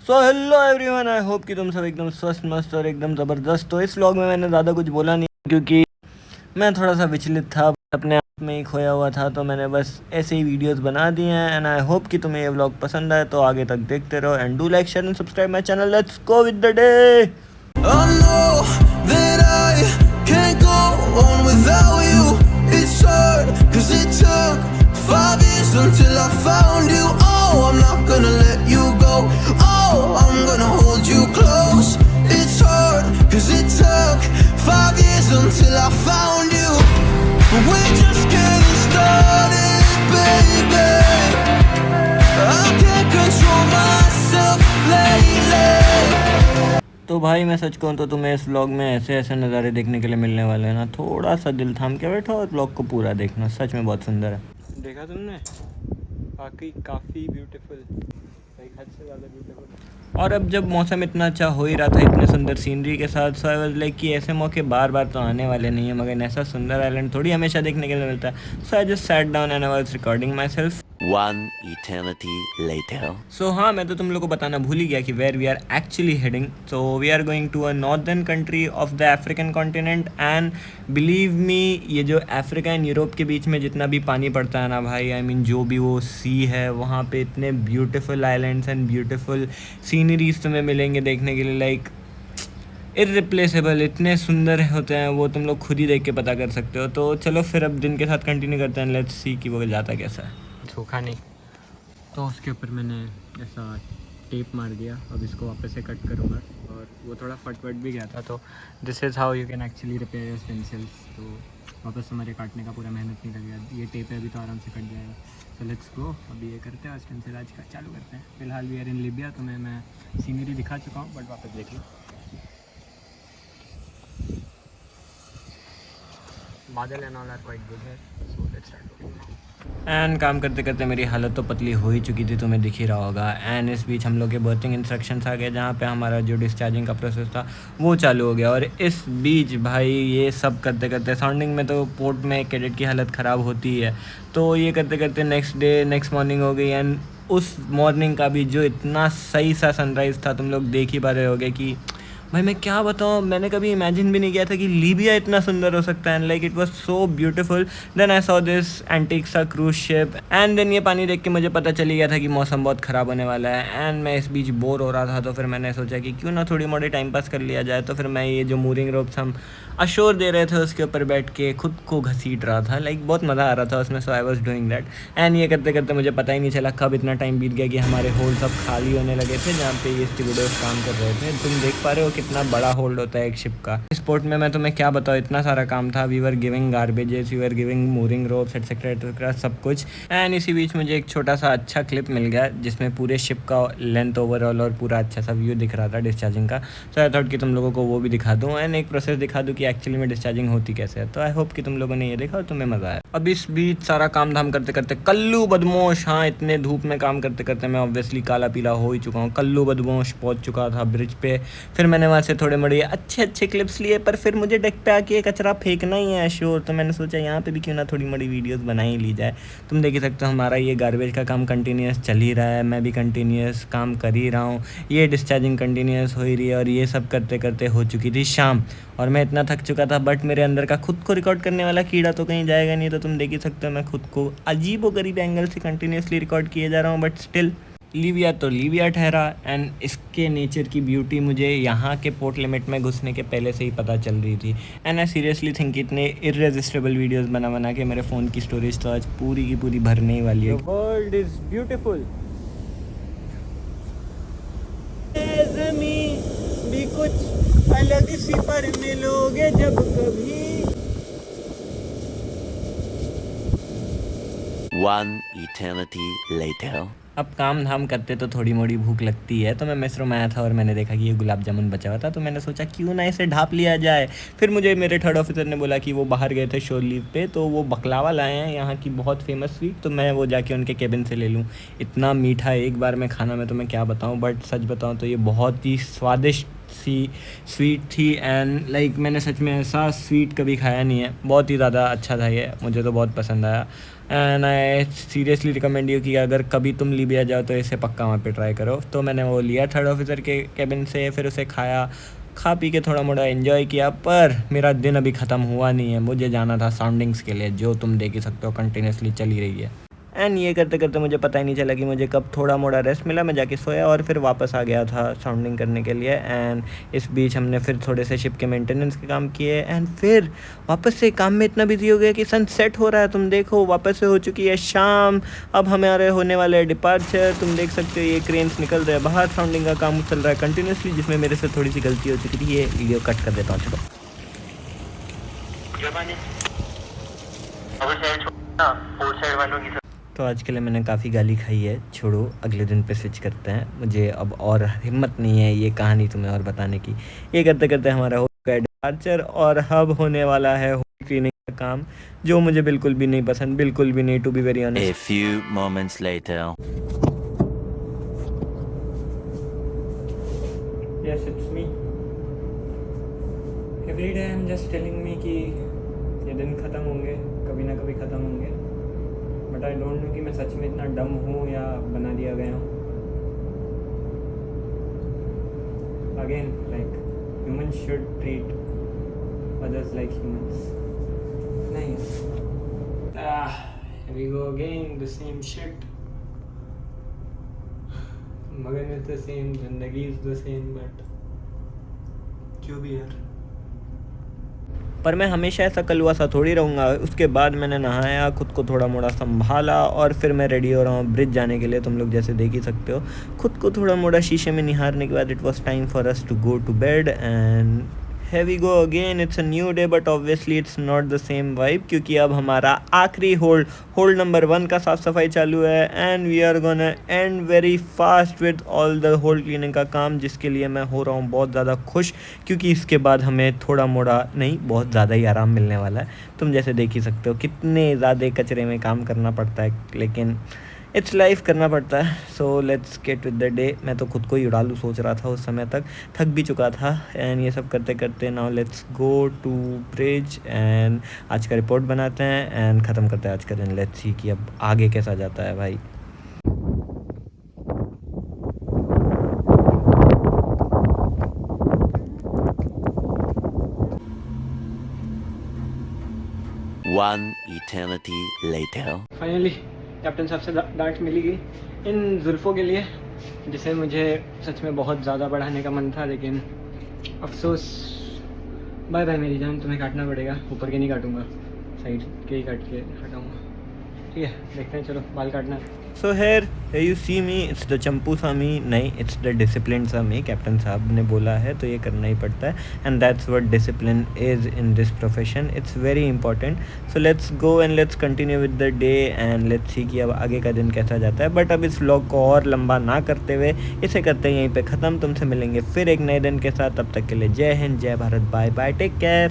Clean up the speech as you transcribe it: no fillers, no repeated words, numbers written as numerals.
So hello everyone, I hope कि तुम सब एकदम स्वस्थ मस्त और एकदम ज़बरदस्त। तो इस व्लॉग में मैंने ज़्यादा कुछ बोला नहीं क्योंकि मैं थोड़ा सा विचलित था, अपने आप में ही खोया हुआ था। तो मैंने बस ऐसे ही वीडियोस बना दिए हैं एंड आई होप कि तुम्हें ये व्लॉग पसंद आए। तो आगे तक देखते रहो and do like share and subscribe my channel. Let's go with the day. I know that I can't go on without you. It's hard, cause it took 5 years until I found you. Oh, I'm not gonna let you go. Oh, I'm gonna hold you close. It's hard, cause it took 5 years until I found you. But we're just getting started, baby. I can't control myself lately. तो भाई मैं सच कहूँ तो तुम्हें इस vlog में ऐसे ऐसे नज़ारे देखने के लिए मिलने वाले हैं ना, थोड़ा सा दिल थाम के बैठो और व्लॉग को पूरा देखना। सच में बहुत सुंदर है। देखा तुमने? वाकई काफ़ी ब्यूटीफुल, एक हद से ज़्यादा ब्यूटीफुल। और अब जब मौसम इतना अच्छा हो ही रहा था इतने सुंदर सीनरी के साथ, सो आई वाज लाइक कि ऐसे मौके बार बार तो आने वाले नहीं है, मगर ऐसा सुंदर आइलैंड थोड़ी हमेशा देखने के लिए मिलता है। So I just sat down and I was recording myself. One eternity later. So हाँ, मैं तो तुम लोग को बताना भूल ही गया कि where we are actually heading. So we are going to a northern country of the African continent and believe me, ये जो अफ्रीका एंड यूरोप के बीच में जितना भी पानी पड़ता है ना भाई, आई मीन जो भी वो सी है, वहाँ पे इतने beautiful islands and beautiful sceneries तुम्हें मिलेंगे देखने के लिए, लाइक इररिप्लेसेबल, इतने सुंदर होते हैं वो, तुम लोग खुद ही देख के पता कर सकते हो। तो चलो फिर अब दिन के साथ कंटिन्यू करते हैं, लेट्स सी कि वो जाता कैसा है। सूखा नहीं तो उसके ऊपर मैंने ऐसा टेप मार दिया, अब इसको वापस से कट करूँगा। और वो थोड़ा फट भी गया था, तो this is how you can actually repair your pencils. तो वापस हमारे काटने का पूरा मेहनत नहीं लगेगा, ये टेप है अभी तो आराम से कट जाएगा। तो लेट्स गो, अभी ये करते हैं, आज पेंसिल आज का चालू करते हैं। फिलहाल वी आर इन लीबिया, तो मैं सीनरी दिखा चुका हूँ, बट वापस देख लो। बादल and all are quite good है, सो लेट्स स्टार्ट। एंड काम करते करते मेरी हालत तो पतली हो ही चुकी थी, तुम्हें दिख ही रहा होगा। एंड इस बीच हम लोग के बर्थिंग इंस्ट्रक्शंस आ गए, जहाँ पे हमारा जो डिस्चार्जिंग का प्रोसेस था वो चालू हो गया। और इस बीच भाई ये सब करते करते साउंडिंग में तो पोर्ट में कैडेट की हालत ख़राब होती है, तो ये करते करते नेक्स्ट मॉर्निंग हो गई। एंड उस मॉर्निंग का भी जो इतना सही सा सनराइज़ था, तुम लोग देख ही पा रहे होगे कि भाई मैं क्या बताऊँ, मैंने कभी इमेजिन भी नहीं किया था कि लीबिया इतना सुंदर हो सकता है। And like it was so beautiful. Then I saw this Antixa cruise ship and then ये पानी देख के मुझे पता चली गया था कि मौसम बहुत ख़राब होने वाला है। एंड मैं इस बीच बोर हो रहा था, तो फिर मैंने सोचा कि क्यों ना थोड़ी मोड़ी टाइम पास कर लिया जाए। तो फिर मैं ये जो मूरिंग रोप्स हम अशोर दे रहे थे उसके ऊपर बैठ के खुद को घसीट रहा था, लाइक बहुत मज़ा आ रहा था उसमें। So I was doing that and ये करते करते मुझे पता ही नहीं चला कब इतना टाइम बीत गया कि हमारे होल्ड सब खाली होने लगे थे, जहाँ पे ये स्टीवर्डर्स काम कर रहे थे। तुम देख पा रहे हो कितना बड़ा होल्ड होता है एक शिप का। इस पोर्ट में मैं तुम्हें क्या बताऊँ, इतना सारा काम था। We were giving garbages, we were giving mooring ropes etcetera etcetera सब कुछ। एंड इसी बीच मुझे एक छोटा सा अच्छा क्लिप मिल गया जिसमें पूरे शिप का लेंथ ओवरऑल और पूरा अच्छा सा व्यू दिख रहा था डिस्चार्जिंग का। सो आई थॉट कि तुम लोगों को वो भी दिखा दूँ एंड एक प्रोसेस दिखा दूँ कि एक्चुअली में डिस्चार्जिंग होती कैसे है। तो आई होप कि तुम लोगों ने ये देखा और तुम्हें मज़ा आया। अब इस बीच सारा काम धाम करते करते कल्लू बदमाश, हाँ इतने धूप में काम करते करते मैं ऑब्वियसली काला पीला हो ही चुका हूँ। कल्लू बदमाश पहुँच चुका था ब्रिज पे। फिर मैंने वहाँ से थोड़े मोड़े अच्छे क्लिप्स लिए, पर फिर मुझे डेक पे आके कचरा फेंकना ही है श्योर। तो मैंने सोचा यहाँ पे भी क्यों ना थोड़ी मोड़ी वीडियोस बना ही ली जाए। तुम देख ही सकते हो हमारा ये गार्बेज का काम कंटिन्यूस चल ही रहा है, मैं भी कंटिन्यूस काम कर ही रहा हूँ, ये डिस्चार्जिंग कंटिन्यूस हो ही रही है। और ये सब करते करते हो चुकी थी शाम और मैं इतना थक चुका था, बट मेरे अंदर का खुद को रिकॉर्ड करने वाला कीड़ा तो कहीं जाएगा नहीं। तो तुम देख ही सकते हो मैं खुद को अजीब व गरीब एंगल से कंटिन्यूसली रिकॉर्ड किए जा रहा हूँ, बट स्टिल लीबिया तो लीबिया ठहरा। एंड इसके नेचर की ब्यूटी मुझे यहाँ के पोर्ट लिमिट में घुसने के पहले से ही पता चल रही थी। एंड आई सीरियसली थिंक इतने इररेजिस्टेबल वीडियोस बना के मेरे फ़ोन की स्टोरेज तो आज पूरी की पूरी भरने ही वाली है। वर्ल्ड इज़ ब्यूटीफुल, भी कुछ अलग सी पर मिलोगे जब कभी। One eternity later. अब काम धाम करते तो थोड़ी मोड़ी भूख लगती है, तो मैं मेस रूम आया था और मैंने देखा कि ये गुलाब जामुन बचा हुआ था, तो मैंने सोचा क्यों ना इसे ढाप लिया जाए। फिर मुझे मेरे थर्ड ऑफिसर ने बोला कि वो बाहर गए थे शोर लीव पे, तो वो बकलावा लाए हैं यहाँ की बहुत फेमस स्वीट, तो मैं वो जाके उनके केबिन से ले लूँ। इतना मीठा एक बार में खाना में तो मैं क्या बताऊँ, बट सच बताऊँ तो ये बहुत ही स्वादिष्ट सी स्वीट थी। एंड लाइक मैंने सच में ऐसा स्वीट कभी खाया नहीं है, बहुत ही ज़्यादा अच्छा था ये, मुझे तो बहुत पसंद आया। And I seriously recommend you कि अगर कभी तुम लीबिया जाओ तो इसे पक्का वहाँ पे ट्राई करो। तो मैंने वो लिया थर्ड ऑफिसर के केबिन से, फिर उसे खाया, खा पी के थोड़ा मोड़ा एंजॉय किया। पर मेरा दिन अभी ख़त्म हुआ नहीं है, मुझे जाना था साउंडिंग्स के लिए, जो तुम देख ही सकते हो कंटिन्यूसली चली रही है। एंड ये करते करते मुझे पता ही नहीं चला कि मुझे कब थोड़ा मोड़ा रेस्ट मिला। मैं जाके सोया और फिर वापस आ गया था साउंडिंग करने के लिए। एंड इस बीच हमने फिर थोड़े से शिप के मेंटेनेंस के काम किए एंड फिर वापस से काम में इतना बिजी हो गया कि सनसेट हो रहा है। तुम देखो वापस से हो चुकी है शाम, अब हमारे होने वाले है डिपार्चर। तुम देख सकते हो ये क्रेन्स निकल रहे हैं बाहर, साउंडिंग का काम चल रहा है कंटिन्यूसली, जिसमें मेरे से थोड़ी सी गलती हो चुकी थी। ये वीडियो कट कर देता हूँ चलो। तो आज के लिए मैंने काफ़ी गाली खाई है, छोड़ो अगले दिन पे स्विच करते हैं। मुझे अब और हिम्मत नहीं है ये कहानी तुम्हें और बताने की। ये करते करते हमारा हो गया डिपार्चर और अब होने वाला है होम क्लीनिंग का काम, जो मुझे बिल्कुल भी नहीं पसंद, बिल्कुल भी नहीं, to be very A honest. few moments later. Yes, it's me. Every day I'm just telling me कि ये दिन ख़त्म होंगे, कभी ना कभी ख़त्म होंगे, बट आई डोंट नो कि मैं सच में इतना डम हूँ या बना दिया गया हूँ। Again like humans should treat others like humans. नहीं, we go again the same shit. मगन is the same, जिंदगी is the same, but क्यों भी यार। पर मैं हमेशा ऐसा कलवा सा थोड़ी रहूँगा। उसके बाद मैंने नहाया, खुद को थोड़ा मोड़ा संभाला और फिर मैं रेडी हो रहा हूँ ब्रिज जाने के लिए। तुम लोग जैसे देख ही सकते हो, खुद को थोड़ा मोड़ा शीशे में निहारने के बाद it was time for us to go to bed. And here we go again, it's a new day but obviously it's not the same vibe, क्योंकि अब हमारा आखिरी होल्ड नंबर 1 का साफ़ सफाई चालू है। And we are gonna and very fast with all the hold cleaning का काम, जिसके लिए मैं हो रहा हूँ बहुत ज़्यादा खुश, क्योंकि इसके बाद हमें थोड़ा मोड़ा नहीं बहुत ज़्यादा ही आराम मिलने वाला है। तुम जैसे देख ही सकते हो कितने ज़्यादा कचरे में काम करना पड़ता है, लेकिन इट्स लाइफ, करना पड़ता है। So let's get with the day. मैं तो खुद को ही उड़ा लूँ सोच रहा था उस समय तक, थक भी चुका था। एंड ये सब करते करते now let's go to bridge and आज का रिपोर्ट बनाते हैं एंड ख़त्म करते हैं आज का दिन। लेट्स सी कि अब आगे कैसा जाता है भाई। One eternity later. Finally captain साहब से डांट मिली गई इन जुल्फ़ों के लिए, जिसे मुझे सच में बहुत ज़्यादा बढ़ाने का मन था, लेकिन अफसोस। बाय बाय मेरी जान, तुम्हें काटना पड़ेगा, ऊपर के नहीं काटूंगा, साइड के ही काट के हटाऊंगा। ठीक है, देखते हैं, चलो बाल काटना। So here you see me, it's the चंपू सा मी, नहीं इट्स द डिसिप्लिन सा मी। कैप्टन साहब ने बोला है तो ये करना ही पड़ता है, and that's what discipline is in this profession, it's very important. So let's go and let's continue with the day and let's see कि अब आगे का दिन कैसा जाता है। बट अब इस व्लॉग को और लंबा ना करते हुए इसे करते हैं यहीं पे ख़त्म। तुमसे मिलेंगे फिर एक नए दिन के साथ, तब तक के लिए जय हिंद, जय Bharat, bye bye, take care.